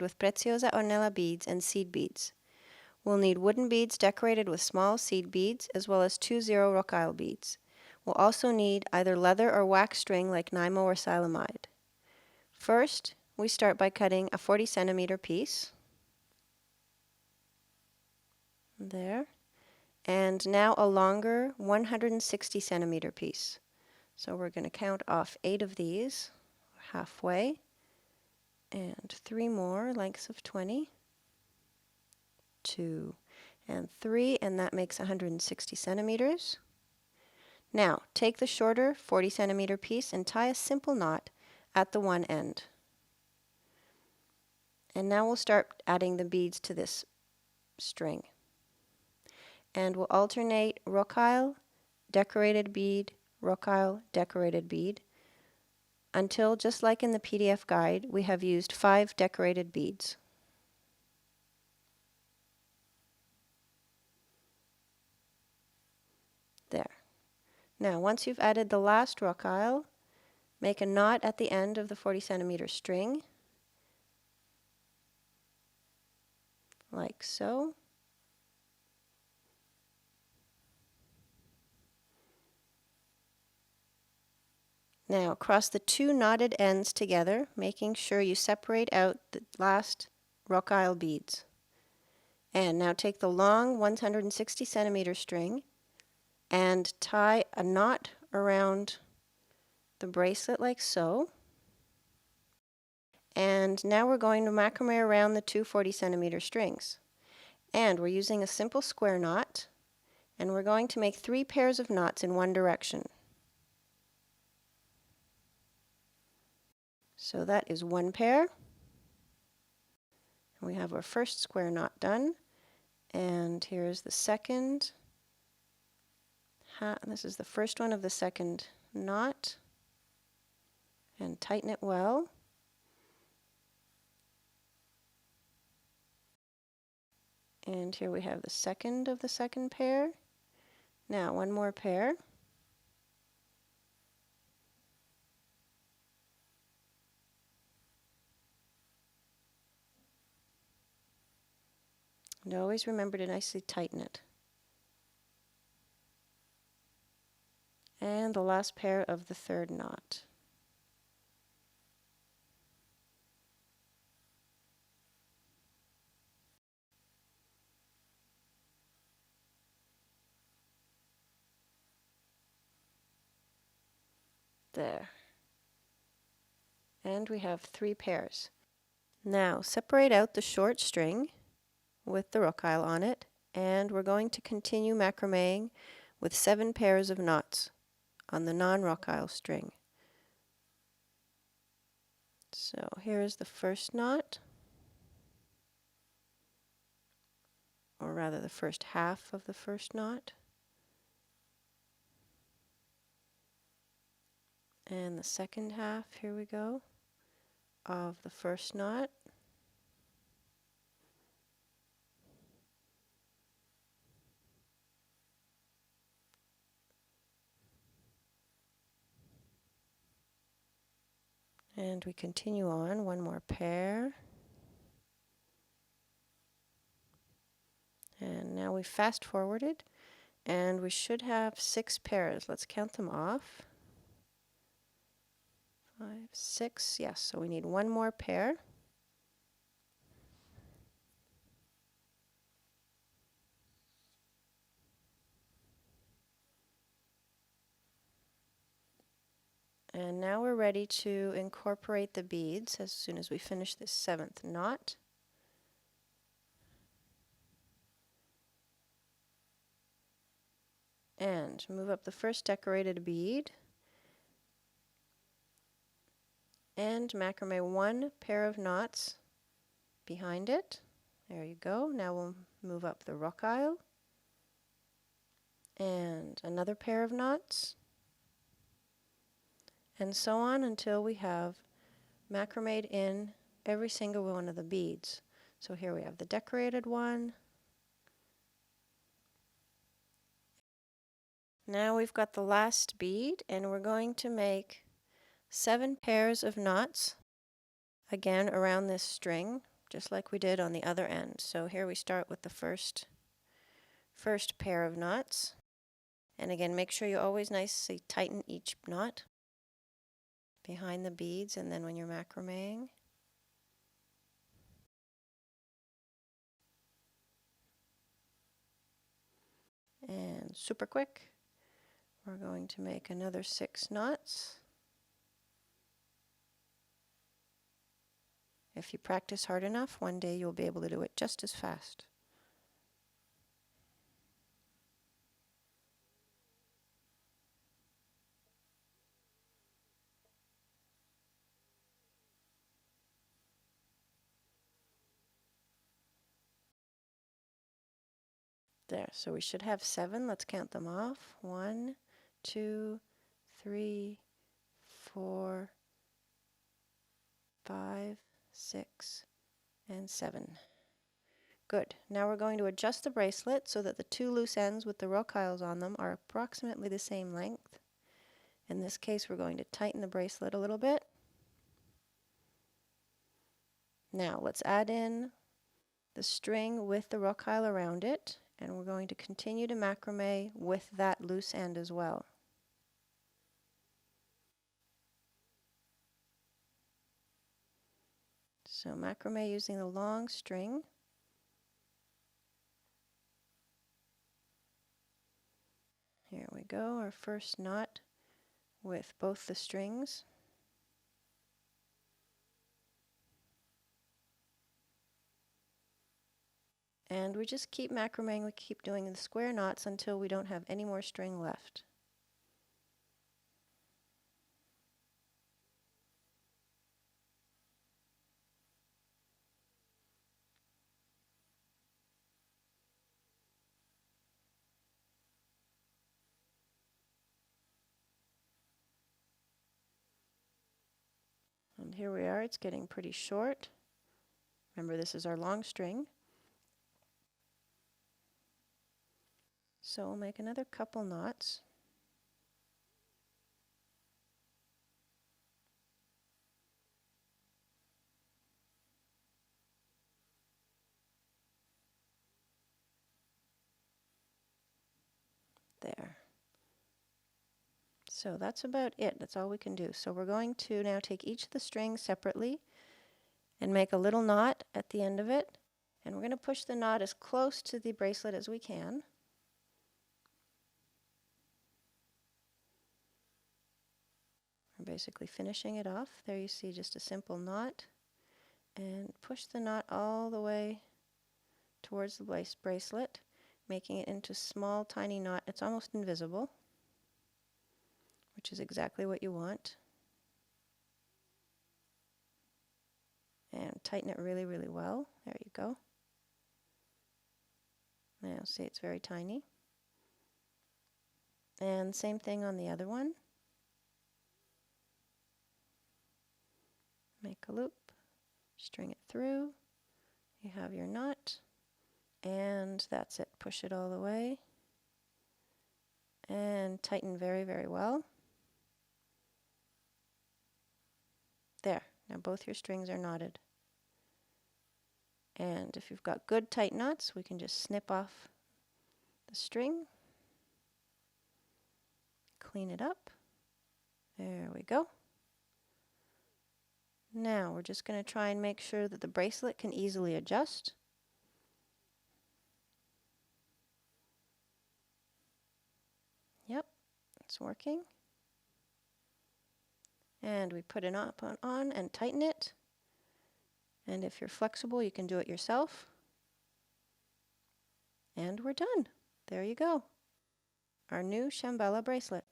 with Preciosa Ornella beads and seed beads. We'll need wooden beads decorated with small seed beads, as well as 2 0 rocaille beads. We'll also need either leather or wax string like Nymo or silamide. First, we start by cutting a 40 centimeter piece. There. And now a longer 160 centimeter piece. So we're going to count off 8 of these, halfway, and 3 more lengths of 20, 2, and 3, and that makes 160 centimeters. Now, take the shorter 40 centimeter piece and tie a simple knot at the one end. And now we'll start adding the beads to this string. And we'll alternate rocaille, decorated bead, rocaille, decorated bead, until, just like in the PDF guide, we have used 5 decorated beads. There. Now, once you've added the last rocaille, make a knot at the end of the 40 centimeter string, like so. Now, cross the 2 knotted ends together, making sure you separate out the last rocaille beads. And now take the long 160 centimeter string and tie a knot around the bracelet like so. And now we're going to macrame around the 2 40 centimeter strings. And we're using a simple square knot, and we're going to make 3 pairs of knots in one direction. So that is 1 pair. We have our first square knot done, and here's the second. This is the first one of the second knot, and tighten it well. And here we have the second of the second pair. Now 1 more pair. And always remember to nicely tighten it. And the last pair of the third knot. There. And we have 3 pairs. Now separate out the short string with the rocaille on it, and we're going to continue macrameing with 7 pairs of knots on the non-rocaille string. So here's the first knot, or rather the first half of the first knot. And the second half, here we go, of the first knot. And we continue on, 1 more pair. And now we fast forwarded, and we should have 6 pairs. Let's count them off. 5, 6, yes, so we need 1 more pair. And now we're ready to incorporate the beads as soon as we finish this 7th knot. And move up the first decorated bead and macrame 1 pair of knots behind it. There you go. Now we'll move up the rocaille and another pair of knots, and so on until we have macrameed in every single one of the beads. So here we have the decorated one. Now we've got the last bead, and we're going to make 7 pairs of knots, again around this string, just like we did on the other end. So here we start with the first pair of knots. And again, make sure you always nicely tighten each knot behind the beads and then when you're macrameing. And super quick, we're going to make another 6 knots. If you practice hard enough, one day you'll be able to do it just as fast. There, so we should have 7. Let's count them off. 1, 2, 3, 4, 5, 6, and 7. Good. Now we're going to adjust the bracelet so that the 2 loose ends with the rocailles on them are approximately the same length. In this case, we're going to tighten the bracelet a little bit. Now let's add in the string with the rocaille around it, and we're going to continue to macrame with that loose end as well. So macrame using the long string. Here we go, our first knot with both the strings. And we just keep macrameing, we keep doing the square knots until we don't have any more string left. And here we are, it's getting pretty short. Remember, this is our long string. So we'll make another couple knots. There. So that's about it. That's all we can do. So we're going to now take each of the strings separately and make a little knot at the end of it. And we're going to push the knot as close to the bracelet as we can. We're basically finishing it off. There you see just a simple knot. And push the knot all the way towards the bracelet, making it into a small, tiny knot. It's almost invisible, which is exactly what you want. And tighten it really, really well. There you go. Now see, it's very tiny. And same thing on the other one. Make a loop, string it through. You have your knot. And that's it. Push it all the way. And tighten very, very well. There. Now both your strings are knotted. And if you've got good tight knots, we can just snip off the string. Clean it up. There we go. Now we're just going to try and make sure that the bracelet can easily adjust. Yep, it's working. And we put it on and tighten it. And if you're flexible, you can do it yourself. And we're done. There you go. Our new Shamballa bracelet.